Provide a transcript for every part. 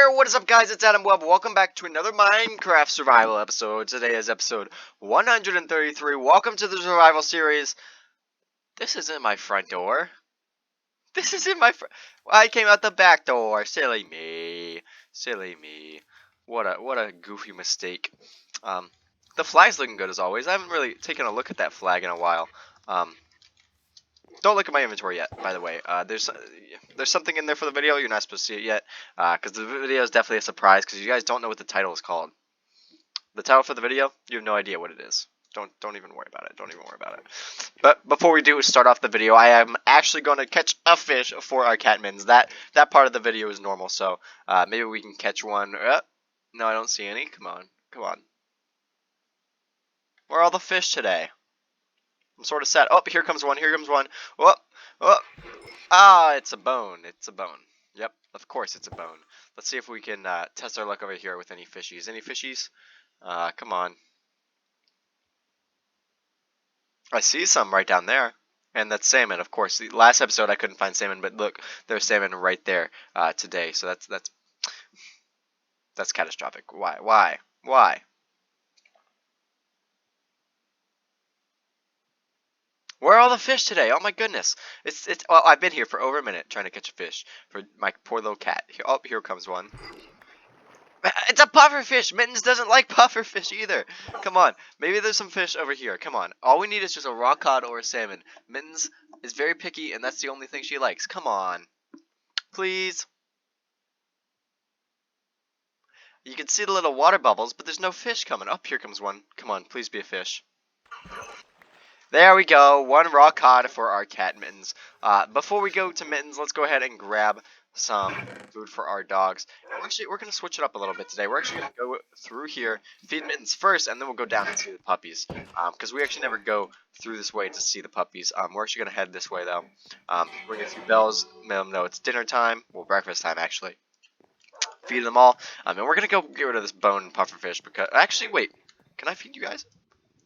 there, what is up guys, it's Adam Webb. Welcome back to another Minecraft survival episode. Today is episode 133. Welcome to the survival series. This isn't my front door. This isn't my I came out the back door. Silly me. Silly me. What a goofy mistake. The flag's looking good as always. I haven't really taken a look at that flag in a while. Don't look at my inventory yet, by the way. There's something in there for the video. You're not supposed to see it yet, because the video is definitely a surprise, because you guys don't know what the title is called. The title for the video, you have no idea what it is. Don't even worry about it. Don't even worry about it. But before we do start off the video, I am actually going to catch a fish for our cat mittens. That part of the video is normal, so maybe we can catch one. No, I don't see any. Come on. Where are all the fish today? I'm sort of sad. Oh, here comes one. Oh. Ah, it's a bone. Yep, of course it's a bone. Let's see if we can test our luck over here with any fishies. Any fishies? Come on. I see some right down there. And that's salmon, of course. The last episode I couldn't find salmon, but look, there's salmon right there today. So that's catastrophic. Why? Where are all the fish today? Oh my goodness! Well, I've been here for over a minute trying to catch a fish for my poor little cat. Here comes one. It's a pufferfish. Mittens doesn't like pufferfish either. Come on, maybe there's some fish over here. Come on, all we need is just a raw cod or a salmon. Mittens is very picky, and that's the only thing she likes. Come on, please. You can see the little water bubbles, but there's no fish coming. Oh, here comes one. Come on, please be a fish. There we go, one raw cod for our cat Mittens. Before we go to Mittens, let's go ahead and grab some food for our dogs. We're going to switch it up a little bit today. We're actually going to go through here, feed Mittens first, and then we'll go down and see the puppies. Because we actually never go through this way to see the puppies. We're actually going to head this way, though. Ring a few bells, let them know it's dinner time. Well, breakfast time, actually. Feed them all. And we're going to go get rid of this bone pufferfish. Because, actually, wait. Can I feed you guys?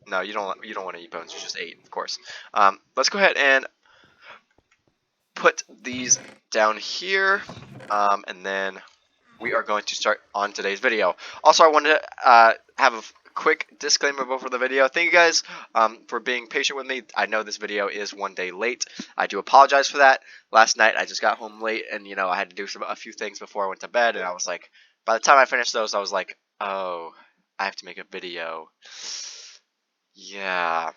No, you don't want to eat bones. You just ate, of course. Let's go ahead and put these down here, and then we are going to start on today's video. Also, I wanted to have a quick disclaimer before the video. Thank you guys for being patient with me. I know this video is one day late. I do apologize for that. Last night I just got home late, and I had to do a few things before I went to bed, and I was like, by the time I finished those, I was like, oh, I have to make a video. Yeah.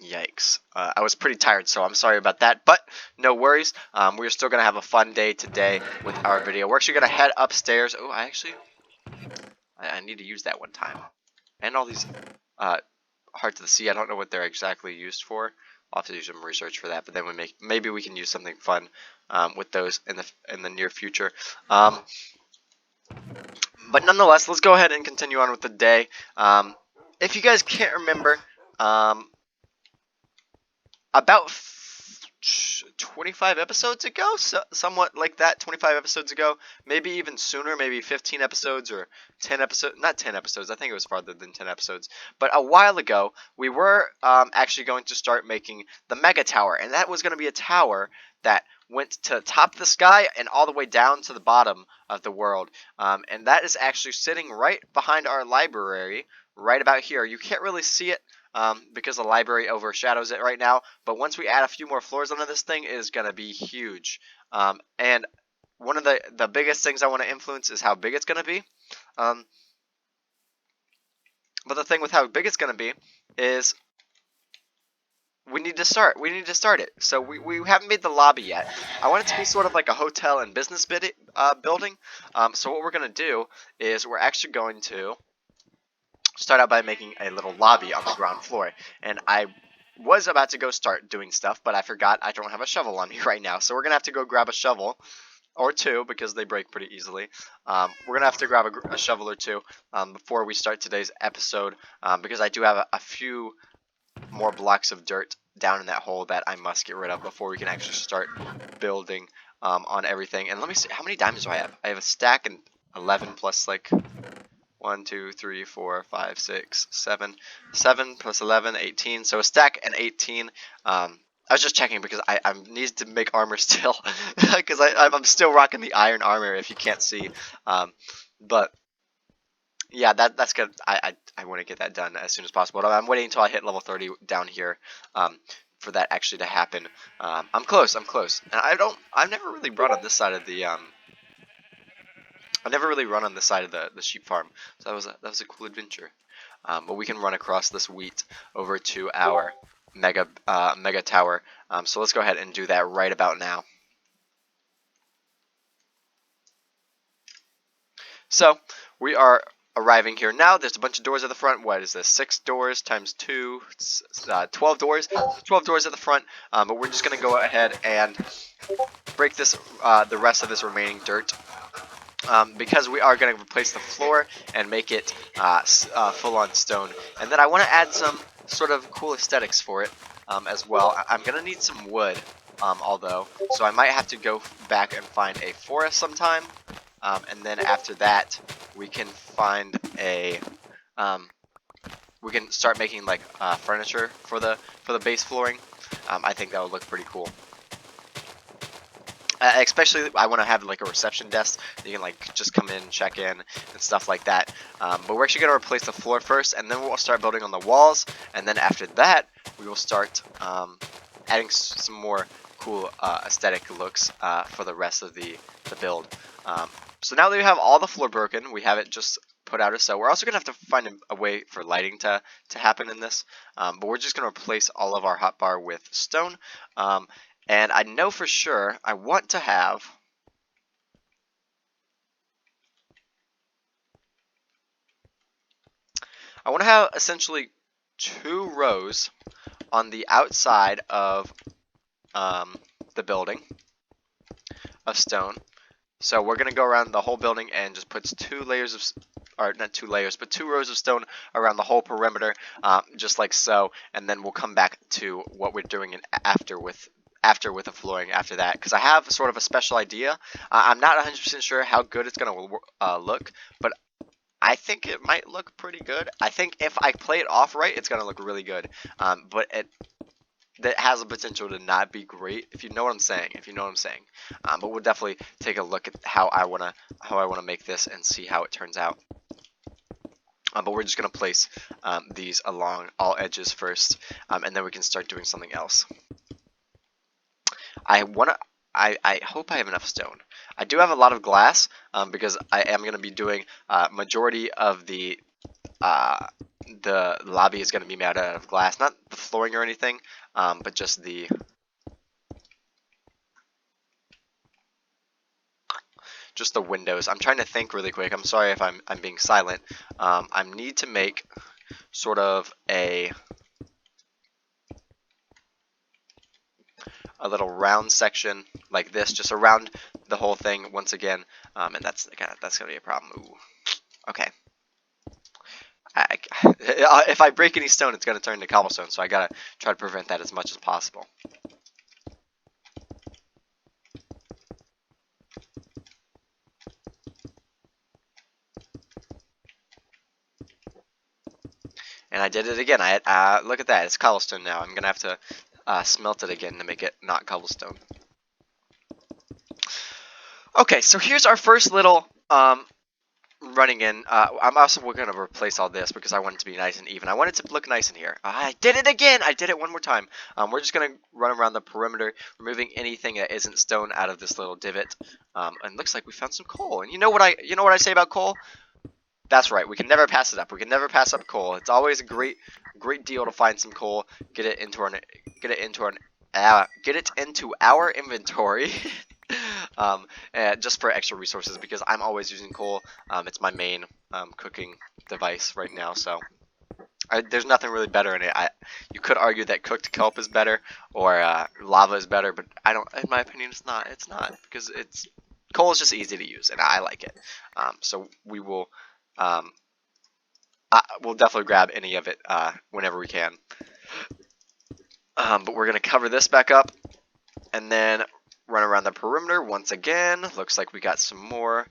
Yikes. I was pretty tired, so I'm sorry about that, but no worries. We're still going to have a fun day today with our video. We're actually going to head upstairs. Oh, I need to use that one time. And all these hearts of the sea, I don't know what they're exactly used for. I'll have to do some research for that, but then maybe we can use something fun with those in the near future. But nonetheless, let's go ahead and continue on with the day. If you guys can't remember, about 25 episodes ago, somewhat like that, 25 episodes ago, maybe even sooner, maybe 15 episodes or 10 episodes, not 10 episodes, I think it was farther than 10 episodes, but a while ago, we were actually going to start making the Mega Tower, and that was going to be a tower that went to the top of the sky and all the way down to the bottom of the world, and that is actually sitting right behind our library, right about here. You can't really see it because the library overshadows it right now, but once we add a few more floors onto this thing, it is going to be huge. And one of the biggest things I want to influence is how big it's going to be. But the thing with how big it's going to be is we need to start it. So we haven't made the lobby yet. I want it to be sort of like a hotel and business building. So what we're going to do is we're actually going to start out by making a little lobby on the ground floor, and I was about to go start doing stuff, but I forgot I don't have a shovel on me right now, so we're gonna have to go grab a shovel or two because they break pretty easily. We're gonna have to grab a shovel or two before we start today's episode, because I do have a few more blocks of dirt down in that hole that I must get rid of before we can actually start building on everything. And let me see, how many diamonds do I have? I have a stack and 11 plus like 1, 2, 3, 4, 5, 6, 7. 7 plus 11, 18. So a stack and 18 I was just checking because I need to make armor still, because I'm still rocking the iron armor if you can't see, but yeah, that's good. I want to get that done as soon as possible. I'm waiting until I hit level 30 down here, for that actually to happen. I'm close. I'm close, and I've never really run on this side of the I've never really run on this side of the sheep farm, so that was a cool adventure. But we can run across this wheat over to our mega tower. So let's go ahead and do that right about now. So we are arriving here now. There's a bunch of doors at the front. What is this? 6 doors times 2, 12 doors. 12 doors at the front. But we're just gonna go ahead and break this, the rest of this remaining dirt. Because we are going to replace the floor and make it full-on stone. And then I want to add some sort of cool aesthetics for it as well. I'm going to need some wood, although, so I might have to go back and find a forest sometime. And then after that, we can find a, we can start making like furniture for the base flooring. I think that would look pretty cool. Especially, I want to have like a reception desk that you can like just come in, check in, and stuff like that. But we're actually going to replace the floor first, and then we'll start building on the walls. And then after that, we will start adding some more cool aesthetic looks for the rest of the build. So now that we have all the floor broken, we have it just put out or so. We're also going to have to find a way for lighting to happen in this. But we're just going to replace all of our hotbar with stone. And I know for sure I want to have essentially 2 rows on the outside of the building of stone. So we're gonna go around the whole building and just put 2 layers of, or not 2 layers, but 2 rows of stone around the whole perimeter, just like so. And then we'll come back to what we're doing after with the flooring after that, because I have sort of a special idea. I'm not 100% sure how good it's going to look, but I think it might look pretty good. I think if I play it off right, it's going to look really good, but that has the potential to not be great, if you know what I'm saying. But we'll definitely take a look at how I want to make this and see how it turns out. But we're just going to place these along all edges first, and then we can start doing something else. I hope I have enough stone. I do have a lot of glass, because I am going to be doing majority of the lobby is going to be made out of glass, not the flooring or anything, but just the windows. I'm trying to think really quick. I'm sorry if I'm being silent. I need to make sort of a little round section like this, just around the whole thing once again, and that's gonna be a problem. Ooh. Okay. If I break any stone, it's gonna turn to cobblestone, so I gotta try to prevent that as much as possible. And I did it again. Look at that. It's cobblestone now. I'm gonna have to smelt it again to make it not cobblestone. Okay, so here's our first little running in. I'm also going to replace all this because I want it to be nice and even. I want it to look nice in here. I did it again. I did it one more time. We're just going to run around the perimeter, removing anything that isn't stone out of this little divot. And looks like we found some coal. And you know what I say about coal? That's right. We can never pass it up. We can never pass up coal. It's always a great deal to find some coal, get it into our inventory. Just for extra resources, because I'm always using coal. It's my main cooking device right now, so there's nothing really better in it. You could argue that cooked kelp is better, or lava is better, but I don't. In my opinion, it's not. It's not, because coal is just easy to use, and I like it. So we will. We'll definitely grab any of it whenever we can. But we're gonna cover this back up, and then run around the perimeter once again. Looks like we got some more,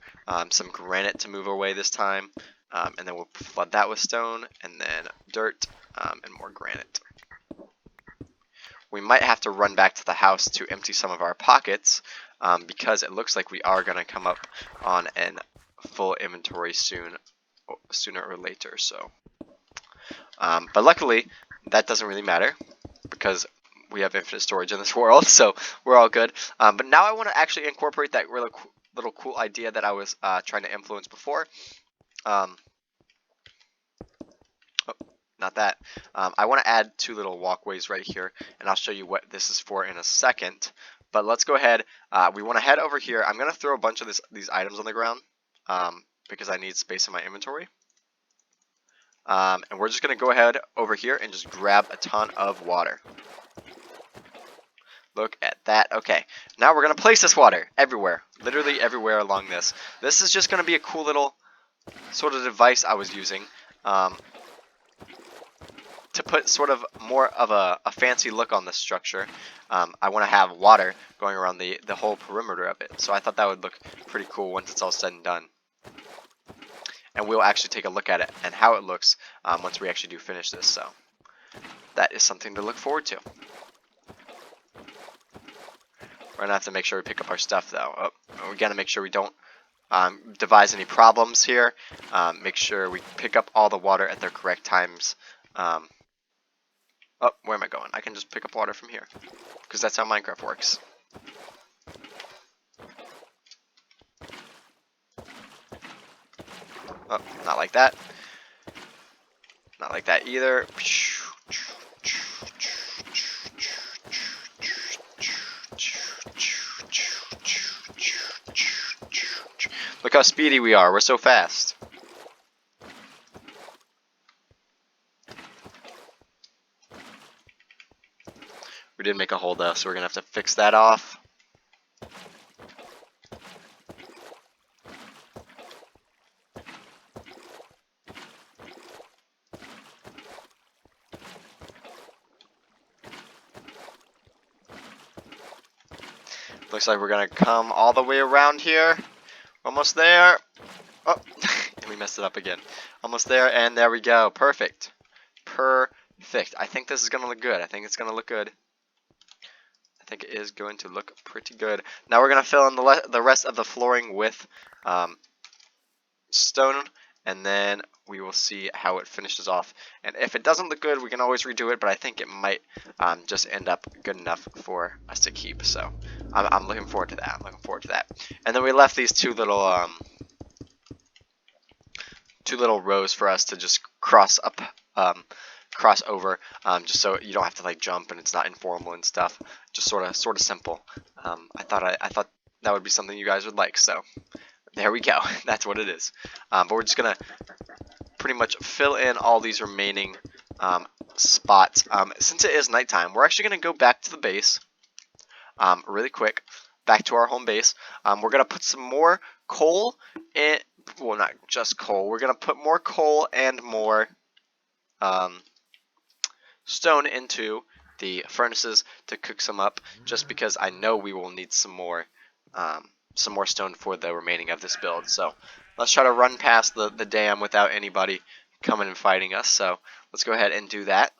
some granite to move away this time, and then we'll flood that with stone, and then dirt, and more granite. we might have to run back to the house to empty some of our pockets, because it looks like we are going to come up on an full inventory sooner or later. So, but luckily that doesn't really matter because we have infinite storage in this world, so we're all good. But now I want to actually incorporate that little cool idea that I was trying to influence before. Oh, not that. I want to add 2 little walkways right here, and I'll show you what this is for in a second. But let's go ahead. We want to head over here. I'm going to throw a bunch of these items on the ground because I need space in my inventory. And we're just going to go ahead over here and just grab a ton of water. Look at that. Okay, now we're going to place this water everywhere, literally everywhere along this. This is just going to be a cool little sort of device I was using to put sort of more of a fancy look on this structure. I want to have water going around the whole perimeter of it, so I thought that would look pretty cool once it's all said and done. And we'll actually take a look at it and how it looks once we actually do finish this, so that is something to look forward to. We're gonna have to make sure we pick up our stuff though. Oh, we gotta make sure we don't devise any problems here. Make sure we pick up all the water at their correct times. Oh, where am I going? I can just pick up water from here because that's how Minecraft works. Oh, not like that. Not like that either. Look how speedy we are. We're so fast. We did make a hole though, so we're going to have to fix that off. Looks like we're going to come all the way around here. Almost there. Oh, we messed it up again. Almost there, and there we go. Perfect. Perfect. I think this is going to look good. I think it's going to look good. I think it is going to look pretty good. Now we're going to fill in the rest of the flooring with stone, and then we will see how it finishes off. And if it doesn't look good, we can always redo it, but I think it might just end up good enough for us to keep. So I'm looking forward to that. I'm looking forward to that. And then we left these two little rows for us to just cross over, just so you don't have to like jump and it's not informal and stuff. Just sort of simple. I thought that would be something you guys would like. So there we go. That's what it is. But we're just gonna pretty much fill in all these remaining spots. Since it is nighttime, we're actually gonna go back to the base really quick. Back to our home base. We're gonna put some more coal in. Well, not just coal. We're gonna put more coal and more stone into the furnaces to cook some up, just because I know we will need some more stone for the remaining of this build. So let's try to run past the dam without anybody coming and fighting us. So let's go ahead and do that.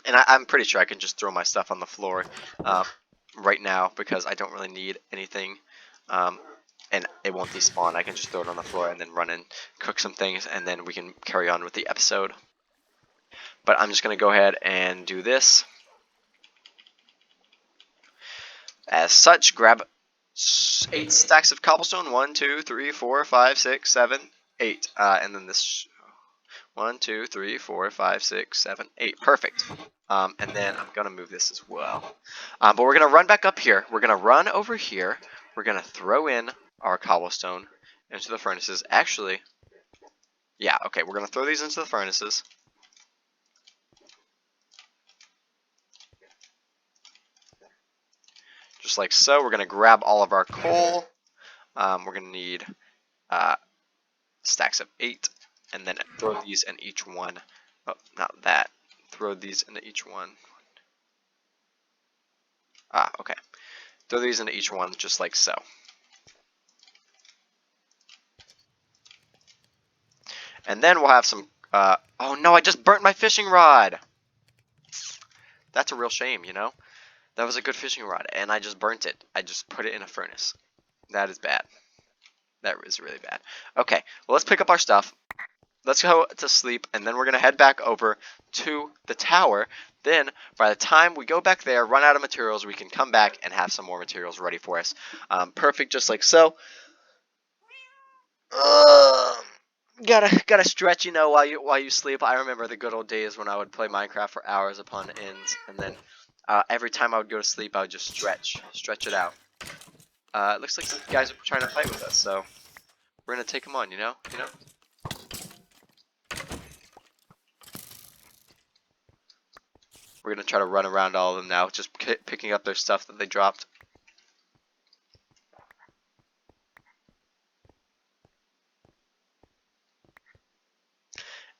And I'm pretty sure I can just throw my stuff on the floor right now because I don't really need anything. And it won't despawn. I can just throw it on the floor and then run and cook some things, and then we can carry on with the episode. But I'm just going to go ahead and do this. As such, grab 8 stacks of cobblestone. 1, 2, 3, 4, 5, 6, 7, 8. And then this 1, 2, 3, 4, 5, 6, 7, 8. Perfect. And then I'm going to move this as well. But we're going to run back up here. We're going to run over here. We're going to throw in our cobblestone into the furnaces. Actually, yeah, okay, we're going to throw these into the furnaces. Just like so. We're going to grab all of our coal. We're going to need stacks of 8, and then throw these in each one. Oh, not that. Throw these into each one. Okay. Throw these into each one just like so. And then we'll have some, oh no, I just burnt my fishing rod. That's a real shame, you know? That was a good fishing rod, and I just burnt it. I just put it in a furnace. That is bad. That is really bad. Okay, well, let's pick up our stuff. Let's go to sleep, and then we're going to head back over to the tower. Then, by the time we go back there, run out of materials, we can come back and have some more materials ready for us. Perfect, just like so. Gotta stretch, you know, while you sleep. I remember the good old days when I would play Minecraft for hours upon ends, and then every time I would go to sleep, I would just stretch it out. It looks like these guys are trying to fight with us, so we're gonna take them on, you know. We're gonna try to run around all of them now, just picking up their stuff that they dropped.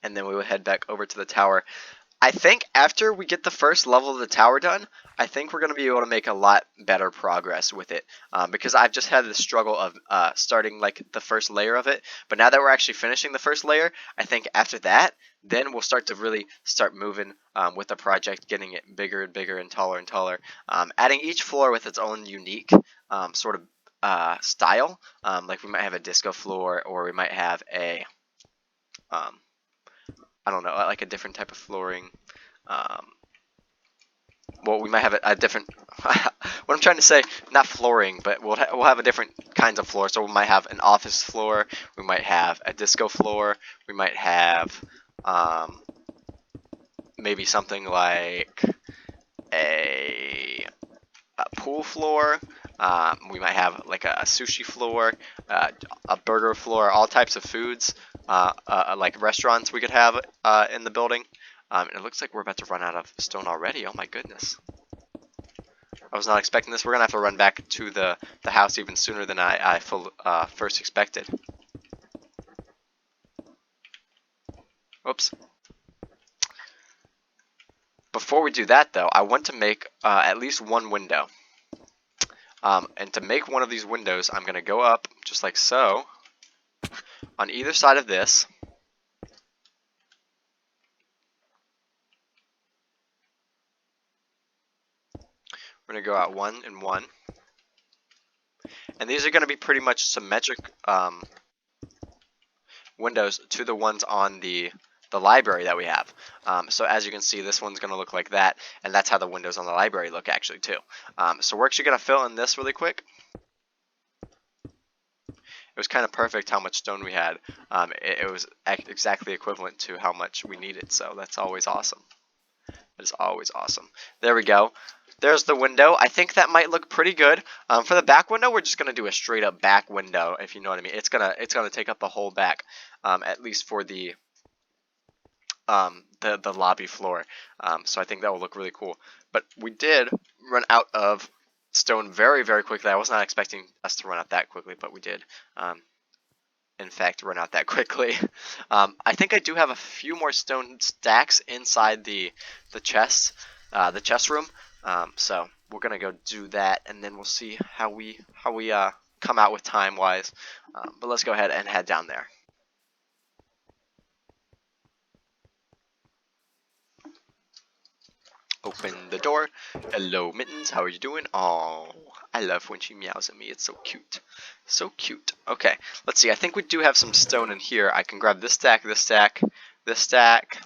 And then we will head back over to the tower. I think after we get the first level of the tower done, I think we're going to be able to make a lot better progress with it. Because I've just had the struggle of starting like the first layer of it. But now that we're actually finishing the first layer, I think after that, then we'll start to really start moving with the project, getting it bigger and bigger and taller. Adding each floor with its own unique sort of style. Like we might have a disco floor, or we might have a I don't know, like a different type of flooring. Well, we might have a different. What I'm trying to say, not flooring, but we'll have a different kinds of floor. So we might have an office floor. We might have a disco floor. We might have maybe something like a pool floor. We might have like a sushi floor, a burger floor, all types of foods, like restaurants we could have in the building. And it looks like we're about to run out of stone already. Oh my goodness. I was not expecting this. We're going to have to run back to the house even sooner than I first expected. Whoops. Before we do that, though, I want to make at least one window. And to make one of these windows, I'm going to go up just like so on either side of this. We're going to go out 1 and 1. And these are going to be pretty much symmetric windows to the ones on the library that we have. So as you can see, this one's going to look like that, and that's how the windows on the library look actually too. So we're actually going to fill in this really quick. It was kind of perfect how much stone we had. It was exactly equivalent to how much we needed, so that's always awesome. That is always awesome. There we go. There's the window. I think that might look pretty good. For the back window, we're just gonna do a straight up back window, if you know what I mean. It's gonna take up the whole back, at least for the lobby floor. So I think that will look really cool. But we did run out of stone very, very quickly. I was not expecting us to run out that quickly, but we did. In fact, run out that quickly. I think I do have a few more stone stacks inside the chest room. So we're gonna go do that, and then we'll see how we come out with time wise. But let's go ahead and head down there. Open the door. Hello, Mittens. How are you doing? Oh, I love when she meows at me. It's so cute. So cute. Okay, let's see. I think we do have some stone in here. I can grab this stack, this stack, this stack.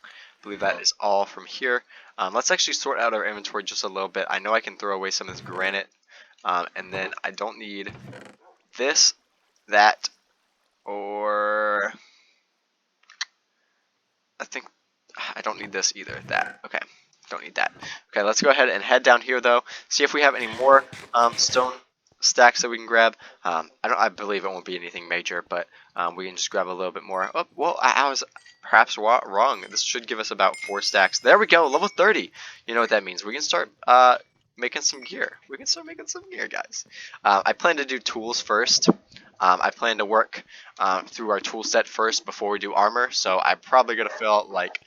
I believe that is all from here. Let's actually sort out our inventory just a little bit. I know I can throw away some of this granite. And then I don't need this, that, or I think I don't need this either. That. Okay. Don't need that. Okay, let's go ahead and head down here though. See if we have any more stone stacks that we can grab. I believe it won't be anything major, but we can just grab a little bit more. Oh, well, I was perhaps wrong. This should give us about 4 stacks. There we go, level 30. You know what that means. We can start making some gear. We can start making some gear, guys. I plan to do tools first. I plan to work through our tool set first before we do armor. So I'm probably gonna fill out like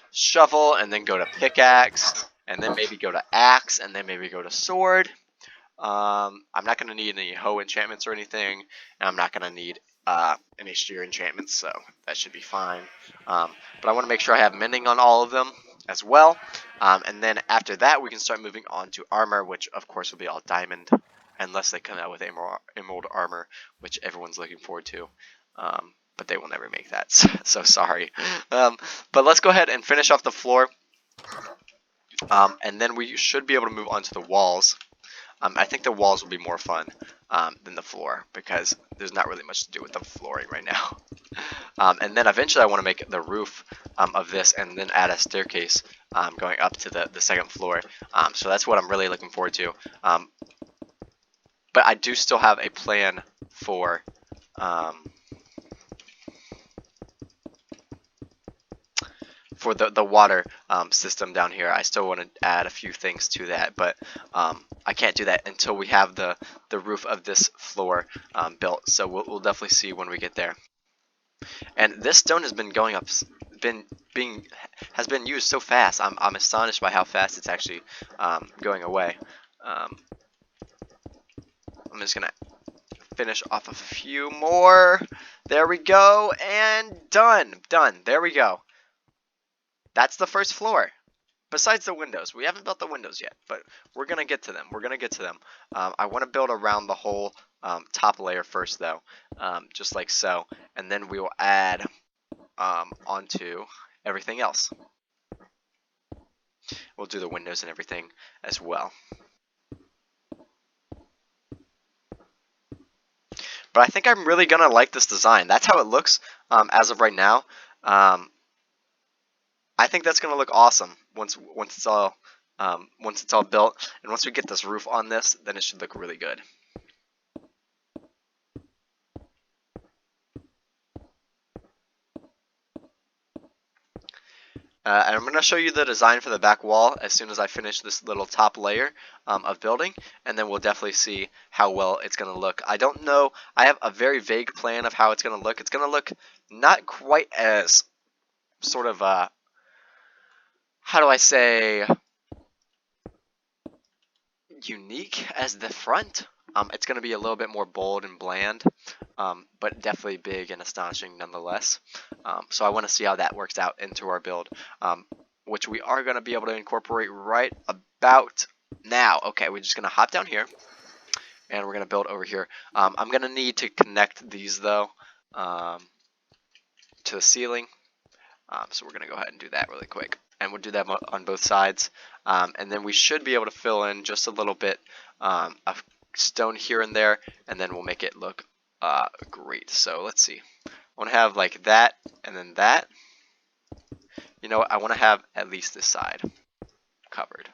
shovel, and then go to pickaxe, and then maybe go to axe, and then maybe go to sword. I'm not going to need any hoe enchantments or anything, and I'm not going to need any sheer enchantments, so that should be fine. But I want to make sure I have mending on all of them as well. And then after that, we can start moving on to armor, which of course will be all diamond, unless they come out with emerald armor, which everyone's looking forward to. But they will never make that, so sorry. But let's go ahead and finish off the floor. And then we should be able to move on to the walls. I think the walls will be more fun than the floor, because there's not really much to do with the flooring right now. And then eventually I want to make the roof of this, and then add a staircase going up to the second floor. So that's what I'm really looking forward to. But I do still have a plan for the water system down here. I still want to add a few things to that, but I can't do that until we have the roof of this floor built. So we'll definitely see when we get there. And this stone has been going up, has been used so fast. I'm astonished by how fast it's actually going away. I'm just gonna finish off a few more. There we go, and done. There we go. That's the first floor. Besides the windows, we haven't built the windows yet, but we're gonna get to them. I want to build around the whole top layer first, though, just like so, and then we will add onto everything else. We'll do the windows and everything as well. But I think I'm really gonna like this design. That's how it looks as of right now. I think that's gonna look awesome once it's all built, and once we get this roof on this, then it should look really good. And I'm going to show you the design for the back wall as soon as I finish this little top layer of building, and then we'll definitely see how well it's going to look. I don't know. I have a very vague plan of how it's going to look. It's going to look not quite as sort of, how do I say, unique as the front. It's going to be a little bit more bold and bland, but definitely big and astonishing nonetheless. So I want to see how that works out into our build, which we are going to be able to incorporate right about now. Okay, we're just going to hop down here, and we're going to build over here. I'm going to need to connect these, though, to the ceiling. So we're going to go ahead and do that really quick. And we'll do that on both sides. And then we should be able to fill in just a little bit of stone here and there, and then we'll make it look great. So let's see. I want to have like that, and then that. You know what? I want to have at least this side covered.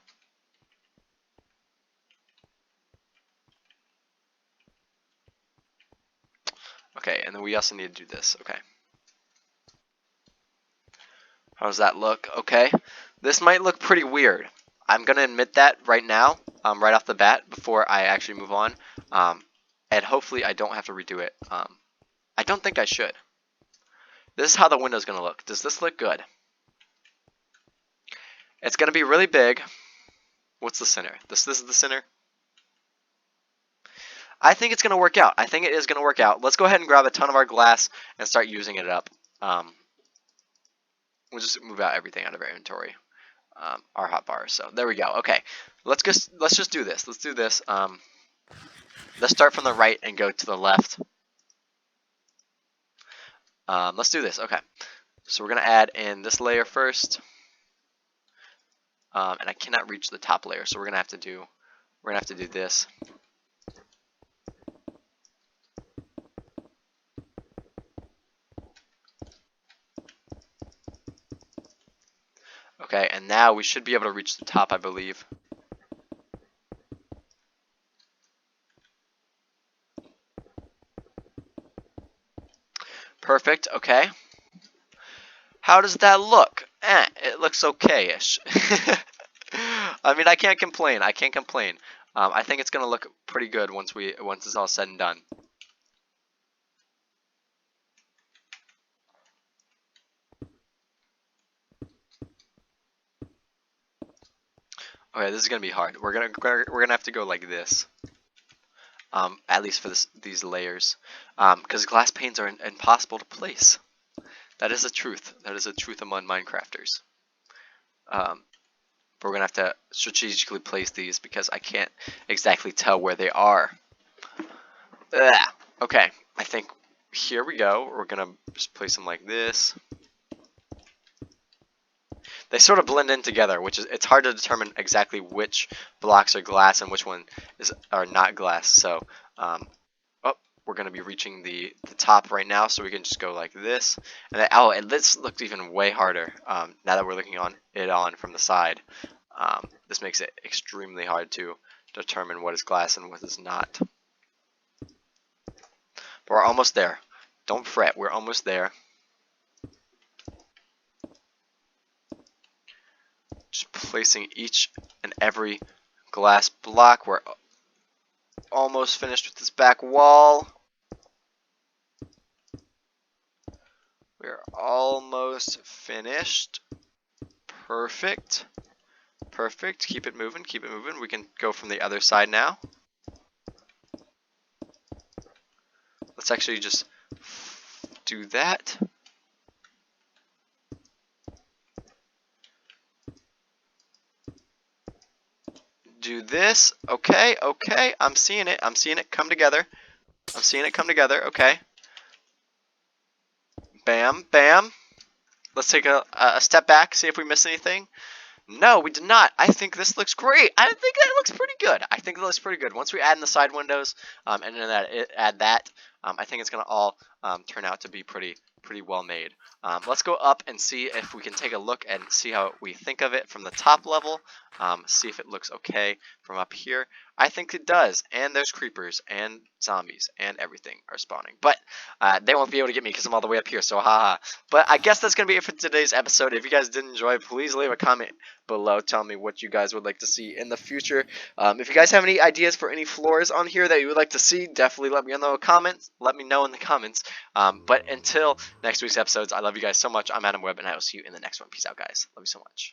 Okay, and then we also need to do this. Okay. How does that look? Okay. This might look pretty weird. I'm going to admit that right now, right off the bat, before I actually move on. And hopefully I don't have to redo it. I don't think I should. This is how the window's going to look. Does this look good? It's going to be really big. What's the center? This is the center. I think it's going to work out. I think it is going to work out. Let's go ahead and grab a ton of our glass and start using it up. We'll just move out everything out of our inventory. Our hotbar. So there we go. Okay, let's just do this. Let's do this. Let's start from the right and go to the left. Let's do this. Okay, so we're gonna add in this layer first, and I cannot reach the top layer, so we're gonna have to do this. Okay, and now we should be able to reach the top, I believe. Perfect, okay. How does that look? It looks okay-ish. I mean, I can't complain. I think it's gonna look pretty good once it's all said and done. Okay, this is gonna be hard. We're gonna have to go like this. at least for these layers, because glass panes are impossible to place. That is a truth. That is a truth among Minecrafters. But we're gonna have to strategically place these because I can't exactly tell where they are. Ugh. Okay, I think here we go. We're gonna just place them like this. They sort of blend in together, which is it's hard to determine exactly which blocks are glass and which one are not glass. So, oh, we're gonna be reaching the top right now, so we can just go like this. And then, oh, and this looks even way harder now that we're looking on from the side. This makes it extremely hard to determine what is glass and what is not. But we're almost there. Don't fret, we're almost there. Just placing each and every glass block. We're almost finished with this back wall. We're almost finished. Perfect. Perfect. Keep it moving, keep it moving. We can go from the other side now. Let's actually just do that. Do this. Okay, okay. I'm seeing it. I'm seeing it come together. I'm seeing it come together. Okay. Bam, bam. Let's take a step back, see if we missed anything. No, we did not. I think this looks great. I think that looks pretty good. I think it looks pretty good. Once we add in the side windows, and then add that, I think it's gonna all turn out to be pretty well made. Let's go up and see if we can take a look and see how we think of it from the top level. See if it looks okay from up here. I think it does. And there's creepers and zombies and everything are spawning. But they won't be able to get me because I'm all the way up here, so haha. But I guess that's going to be it for today's episode. If you guys did enjoy, please leave a comment below. Tell me what you guys would like to see in the future. If you guys have any ideas for any floors on here that you would like to see, definitely let me know in the comments. Let me know in the comments. But until next week's episodes, I love you guys so much. I'm Adam Webb, and I will see you in the next one. Peace out, guys. Love you so much.